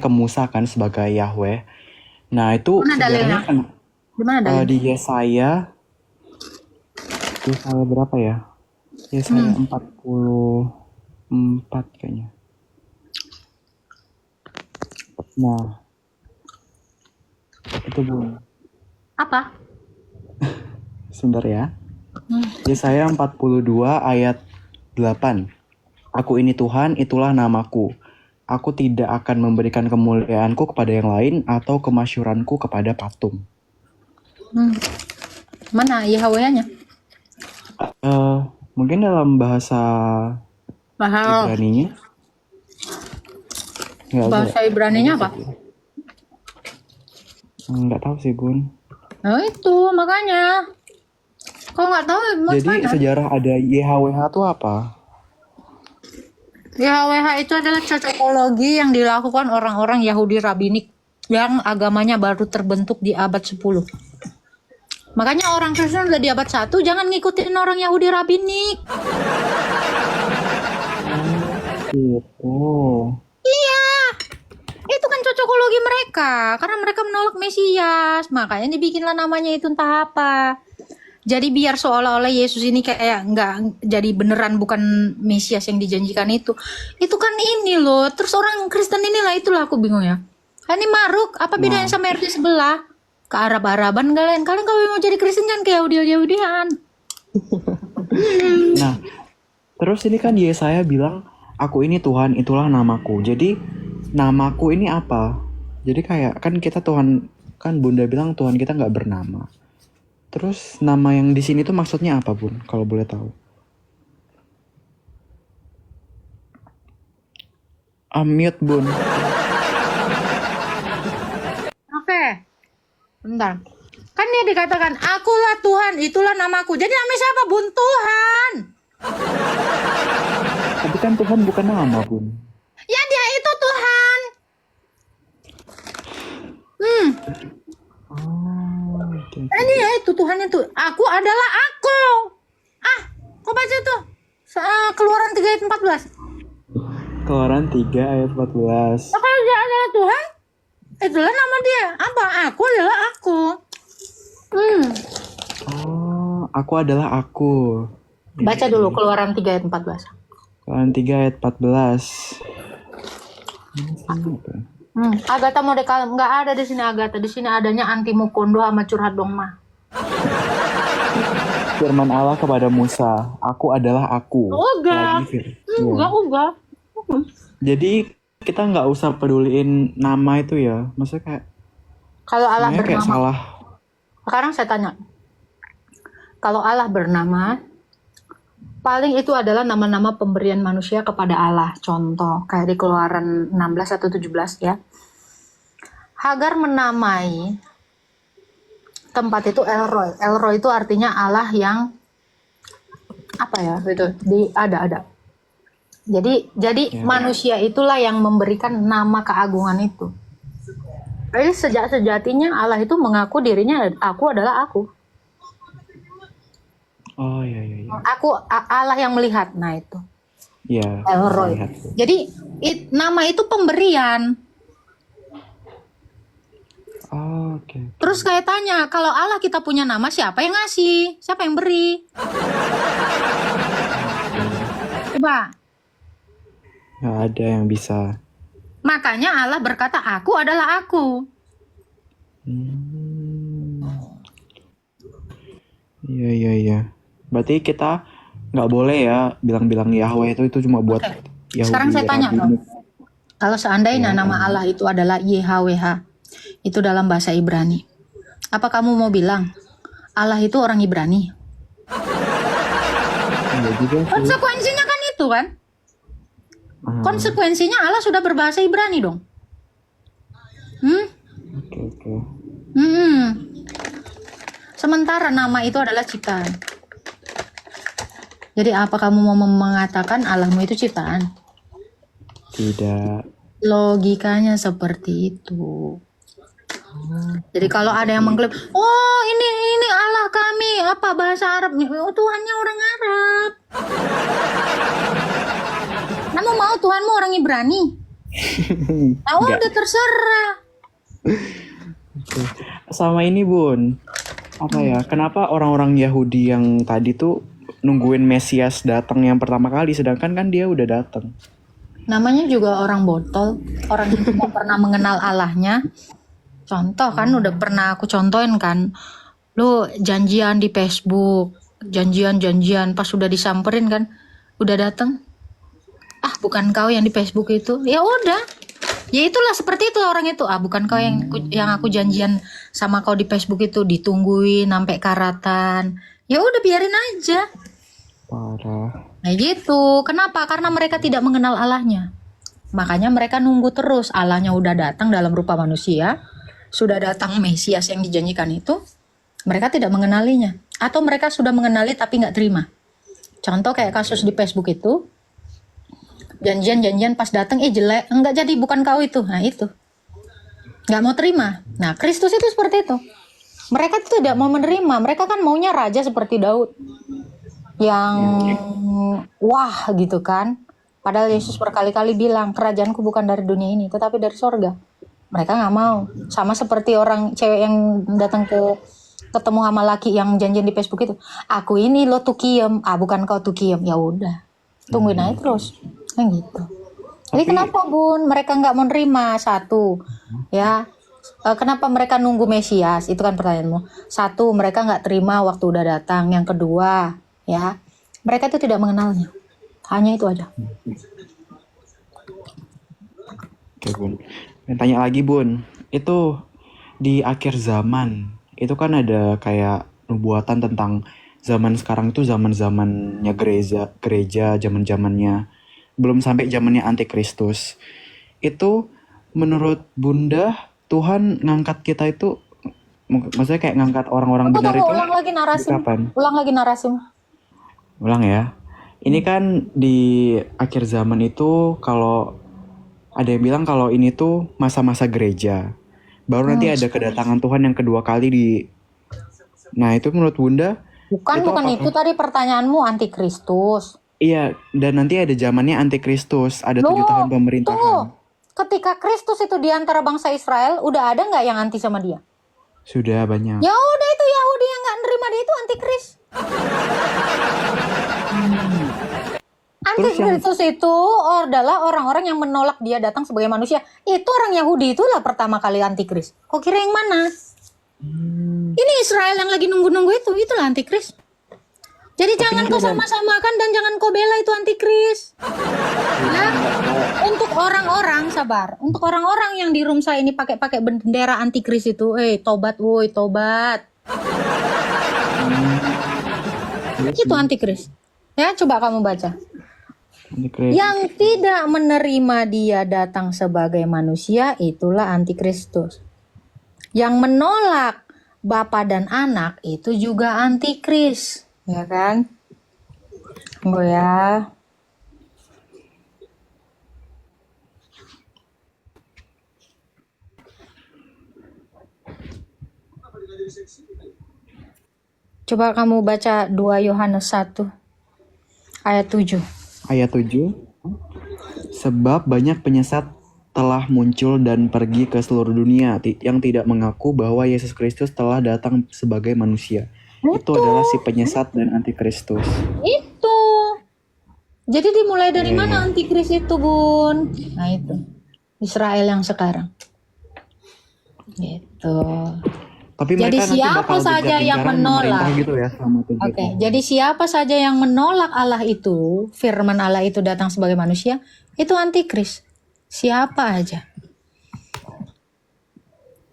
ke Musa kan sebagai Yahweh. Nah itu Mana dalilnya? sejarahnya kan Di mana dalilnya? di Yesaya berapa ya? Yesaya 44 kayaknya. Nah itu Bun. Apa? Sebentar ya. Yesaya 42 ayat 8. Aku ini Tuhan, itulah namaku. Aku tidak akan memberikan kemuliaanku kepada yang lain atau kemasyuranku kepada patung. Mana Yahweh-nya? Mungkin dalam bahasa Ibraninya. Bahasa Ibraninya apa? Nggak tahu sih Bun. Nah itu makanya. Kau nggak tahu mau Jadi mana? sejarah ada YHWH itu apa? YHWH itu adalah cocokologi yang dilakukan orang-orang Yahudi Rabinik yang agamanya baru terbentuk di abad 10. Makanya orang Kristen udah di abad 1 jangan ngikutin orang Yahudi Rabinik. Gitu. Iya. Itu kan cocokologi mereka karena mereka menolak Mesias. Makanya dibikinlah namanya itu entah apa. Jadi biar seolah-olah Yesus ini kayak nggak jadi beneran bukan Mesias yang dijanjikan itu. Itu kan ini loh. Terus orang Kristen inilah itulah aku bingung ya. Ini Maruk, apa bedanya sama RT sebelah? Ke Arab-Araban kalian. Kalian kalau mau jadi Kristen jangan kayak Yahudi-Yahudian. Nah, terus ini kan Yesaya bilang, aku ini Tuhan, itulah namaku. Jadi namaku ini apa? Jadi kayak kan kita Tuhan, kan Bunda bilang Tuhan kita nggak bernama. Terus nama yang di sini tuh maksudnya apa Bun? Kalau boleh tahu? Mute Bun. Oke. Bentar. Kan dia dikatakan, akulah Tuhan, itulah namaku. Jadi namanya siapa Bun? Tuhan. Tapi kan Tuhan bukan nama Bun. Ya dia itu Tuhan. Okay. Ini ya itu Tuhan itu. Aku adalah aku. Kau baca itu. Keluaran 3 ayat 14. Keluaran 3 ayat 14. Kalau dia adalah Tuhan, itulah nama dia. Apa? Aku adalah aku. Aku adalah aku. Baca dulu Keluaran 3 ayat 14. Keluaran 3 ayat 14. Agatha mau dekalem nggak ada di sini Agatha. Di sini adanya Antimokondo sama curhat dongma. Firman Allah kepada Musa, aku adalah aku. Enggak. Enggak. Jadi kita nggak usah peduliin nama itu ya. Maksudnya kayak Kalau Allah kayak bernama. salah. Sekarang saya tanya. Kalau Allah bernama, paling itu adalah nama-nama pemberian manusia kepada Allah. Contoh kayak di Keluaran 16 atau 17 ya. Hagar menamai tempat itu El Roi. El Roi itu artinya Allah yang apa ya? Itu ada. Jadi manusia itulah yang memberikan nama keagungan itu. Jadi sejatinya Allah itu mengaku dirinya aku adalah aku. Oh iya. Aku Allah yang melihat. Nah itu. Iya. El Roi. Jadi nama itu pemberian. Oke. Terus kayak tanya, kalau Allah kita punya nama, siapa yang ngasih? Siapa yang beri? Coba. Nggak ada yang bisa. Makanya Allah berkata, aku adalah aku. Iya. Berarti kita nggak boleh ya bilang-bilang Yahweh itu cuma buat Yahudi. Sekarang saya tanya dong. Kalau seandainya nama Allah itu adalah YHWH, itu dalam bahasa Ibrani. Apa kamu mau bilang Allah itu orang Ibrani? Iya juga sih. Konsekuensinya kan itu kan? Konsekuensinya Allah sudah berbahasa Ibrani dong. Oke. Sementara nama itu adalah ciptaan. Jadi apa kamu mau mengatakan Allahmu itu ciptaan? Tidak. Logikanya seperti itu. Jadi kalau ada yang mengklaim, oh ini Allah kami, apa bahasa Arab? Oh, Tuhannya orang Arab. Kamu mau Tuhanmu orang Ibrani? Nah, Enggak. udah terserah. Sama ini Bun, apa ya? Kenapa orang-orang Yahudi yang tadi tuh nungguin Mesias datang yang pertama kali, sedangkan kan dia udah datang. Namanya juga orang botol, orang yang tidak pernah mengenal Allahnya. Contoh kan udah pernah aku contohin kan. Lu janjian di Facebook, janjian pas udah disamperin kan, udah datang. Ah, bukan kau yang di Facebook itu. Ya udah. Ya itulah seperti itu orang itu. Ah, bukan kau yang aku janjian sama kau di Facebook itu, ditungguin sampai karatan. Ya udah biarin aja. Parah. Nah gitu. Kenapa? Karena mereka tidak mengenal Allahnya. Makanya mereka nunggu terus. Allahnya udah datang dalam rupa manusia. Sudah datang Mesias yang dijanjikan itu. Mereka tidak mengenalinya. Atau mereka sudah mengenali tapi nggak terima. Contoh kayak kasus di Facebook itu. Janjian pas datang jelek. Enggak jadi, bukan kau itu. Nah itu. Nggak mau terima. Nah Kristus itu seperti itu. Mereka tidak mau menerima. Mereka kan maunya raja seperti Daud. Yang wah gitu kan. Padahal Yesus berkali-kali bilang, kerajaanku bukan dari dunia ini, tetapi dari sorga. Mereka nggak mau. Sama seperti orang cewek yang datang ketemu sama laki yang janjian di Facebook itu. Aku ini lo tukiem, bukan kau tukiem. Ya udah, tungguin aja terus, kan gitu. Jadi Tapi- kenapa Bun? Mereka nggak menerima satu, ya. Kenapa mereka nunggu Mesias? Itu kan pertanyaanmu. Satu, mereka nggak terima waktu udah datang. Yang kedua, ya, mereka itu tidak mengenalnya. Hanya itu aja. Oke Bun. Dan tanya lagi Bun, itu di akhir zaman itu kan ada kayak nubuatan tentang zaman sekarang itu zaman-zamannya gereja zaman-zamannya belum sampai zamannya antikristus. Itu menurut Bunda Tuhan ngangkat kita itu maksudnya kayak ngangkat orang-orang benar itu Ulang lagi narasi. kapan? Ulang lagi narasi. Ulang ya. Ini kan di akhir zaman itu kalau ada yang bilang kalau ini tuh masa-masa gereja. Baru nanti ada kedatangan Tuhan yang kedua kali di. Nah itu menurut Bunda, Bukan itu tadi pertanyaanmu antikristus. iya, dan nanti ada zamannya antikristus, ada 7 Loh, tahun pemerintahan. Tunggu. Ketika Kristus itu di antara bangsa Israel, udah ada nggak yang anti sama dia? Sudah banyak. Ya udah, itu Yahudi yang nggak nerima dia itu antikris. Antikristus itu adalah orang-orang yang menolak dia datang sebagai manusia. Itu orang Yahudi itulah pertama kali antikris. Kok kira yang mana? Ini Israel yang lagi nunggu-nunggu itulah antikris. Jadi jangan kau sama-samakan dan jangan kau bela itu antikris. Nah, untuk orang-orang sabar, untuk orang-orang yang di Rumsa ini pakai bendera antikris itu, tobat woi, tobat. Itu antikris. Ya, coba kamu baca. Antikristus. Yang tidak menerima dia datang sebagai manusia itulah antikristus. Yang menolak Bapa dan Anak itu juga antikris, ya kan? Tunggu ya. Coba kamu baca 2 Yohanes 1 ayat 7. Ayat 7. Sebab banyak penyesat telah muncul dan pergi ke seluruh dunia yang tidak mengaku bahwa Yesus Kristus telah datang sebagai manusia. Itu adalah si penyesat dan antikristus. Itu. Jadi dimulai dari mana antikris itu, Bun? Nah itu. Israel yang sekarang. Gitu. Tapi Jadi mereka nanti siapa bakal saja yang gencar-gencaran menolak? memerintah gitu ya selama 7 Oke, tahun. jadi siapa saja yang menolak Allah itu, firman Allah itu datang sebagai manusia, itu antikris. Siapa aja.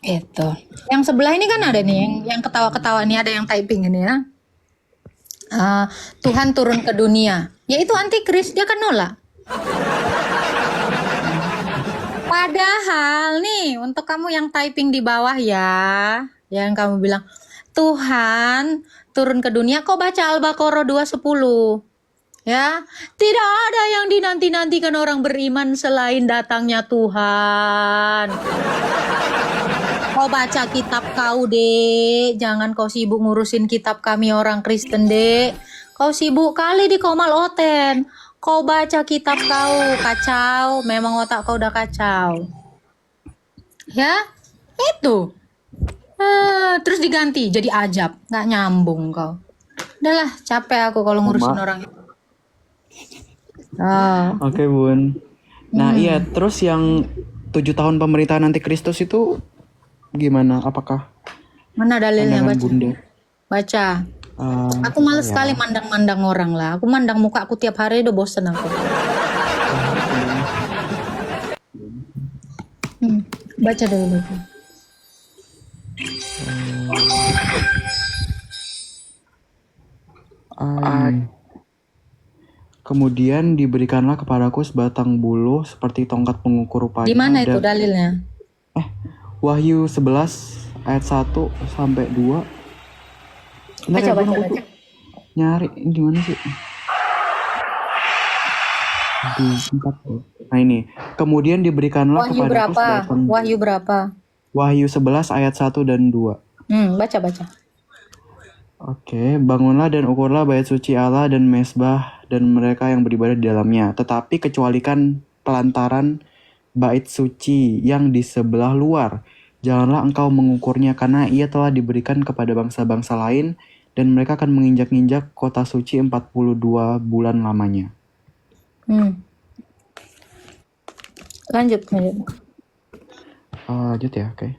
Itu. Yang sebelah ini kan ada nih, yang ketawa-ketawa nih, ada yang typing ini ya. Tuhan turun ke dunia. Ya itu antikris, dia kan nolak. Padahal nih, untuk kamu yang typing di bawah ya, yang kamu bilang, Tuhan turun ke dunia, kau baca Al-Baqarah 2:10. Ya, tidak ada yang dinanti-nantikan orang beriman selain datangnya Tuhan. Kau baca kitab kau, Dek. Jangan kau sibuk ngurusin kitab kami orang Kristen, Dek. Kau sibuk kali di Komal Oten. Kau baca kitab kau kacau, memang otak kau udah kacau. Ya, itu. Terus diganti jadi ajab, nggak nyambung kau. Udahlah, capek aku kalau ngurusin Sama. orang. Oh, Oke, Bun. Nah, iya, terus yang 7 tahun pemerintahan antikristus itu gimana? Apakah mana dalilnya pandangan baca? Bunda? Baca. Eh, Aku males ya. sekali mandang-mandang orang lah. Aku mandang muka aku tiap hari udah bosen aku. Baca dulu. Kemudian diberikanlah kepadaku sebatang buluh seperti tongkat pengukur rupanya. Di mana itu dan dalilnya? Wahyu 11 ayat 1 sampai 2. Bentar ya, Bun, aku nyari di mana sih? Di 4. Nah, ini. Kemudian diberikanlah Wahyu kepadaku berapa? sebatang Wahyu berapa? Wahyu 11 ayat 1 dan 2. Baca. Oke, bangunlah dan ukurlah bait suci Allah dan mesbah dan mereka yang beribadah di dalamnya. Tetapi kecualikan pelantaran bait suci yang di sebelah luar. Janganlah engkau mengukurnya karena ia telah diberikan kepada bangsa-bangsa lain dan mereka akan menginjak-injak kota suci 42 bulan lamanya. Lanjut. Lanjut ya, oke.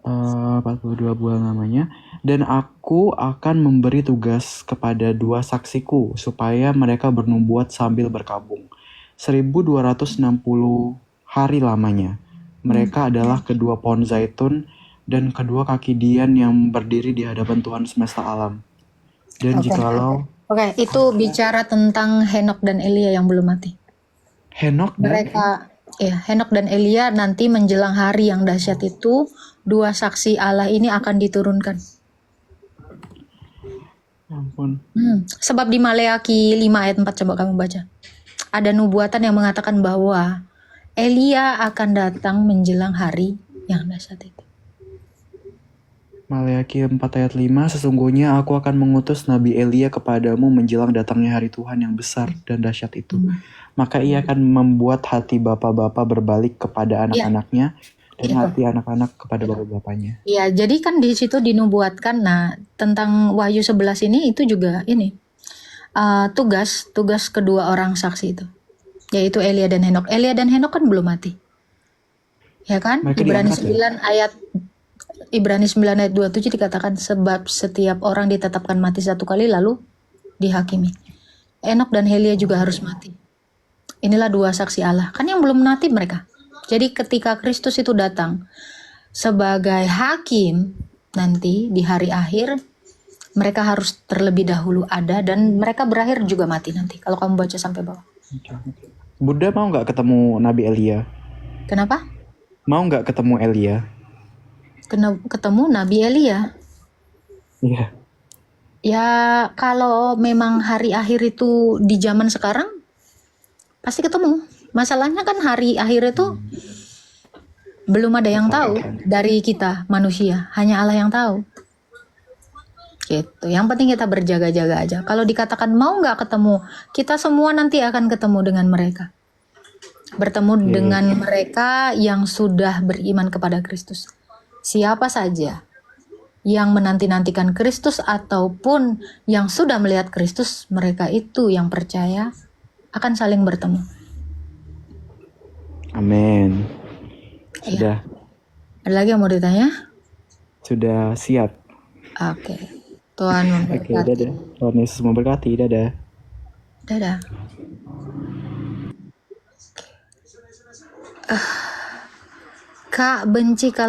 42 bulan lamanya. Dan aku akan memberi tugas kepada 2 saksiku supaya mereka bernubuat sambil berkabung. 1260 hari lamanya. Mereka adalah kedua pohon zaitun dan kedua kaki Dian yang berdiri di hadapan Tuhan semesta alam. Dan jikalau Oke, itu bicara tentang Henok dan Elia yang belum mati. Henok dan Henok dan Elia nanti menjelang hari yang dahsyat itu, 2 saksi Allah ini akan diturunkan. Ya ampun. Sebab di Maleaki 5 ayat 4 coba kamu baca. Ada nubuatan yang mengatakan bahwa Elia akan datang menjelang hari yang dahsyat itu. Maleaki 4 ayat 5, sesungguhnya aku akan mengutus Nabi Elia kepadamu menjelang datangnya hari Tuhan yang besar dan dahsyat itu. Maka ia akan membuat hati bapak-bapak berbalik kepada anak-anaknya dan hati anak-anak kepada bapak-bapaknya. Iya, jadi kan di situ dinubuatkan. Nah, tentang Wahyu 11 ini itu juga ini tugas kedua orang saksi itu, yaitu Elia dan Henok. Elia dan Henok kan belum mati, ya kan? Mereka Ibrani diangkat ya? 9 ayat 27 dikatakan sebab setiap orang ditetapkan mati 1 kali lalu dihakimi. Henok dan Elia juga harus mati. Inilah 2 saksi Allah. Kan yang belum mati mereka. Jadi ketika Kristus itu datang sebagai hakim nanti di hari akhir, mereka harus terlebih dahulu ada dan mereka berakhir juga mati nanti. Kalau kamu baca sampai bawah. Buddha mau nggak ketemu Nabi Elia? Kenapa? Mau nggak ketemu Elia? Ketemu Nabi Elia. Iya. Ya kalau memang hari akhir itu di zaman sekarang pasti ketemu. Masalahnya kan hari akhir itu belum ada yang tahu dari kita manusia, hanya Allah yang tahu. Gitu. Yang penting kita berjaga-jaga aja. Kalau dikatakan mau nggak ketemu, kita semua nanti akan ketemu dengan mereka. Bertemu dengan mereka yang sudah beriman kepada Kristus. Siapa saja yang menanti-nantikan Kristus ataupun yang sudah melihat Kristus, mereka itu yang percaya akan saling bertemu. Amin. Sudah. Ada lagi yang mau ditanya? Sudah siap. Oke. Tuhan memberkati. Oke, dadah. Tuhan Yesus memberkati. Dadah. Dadah. Kak benci kalau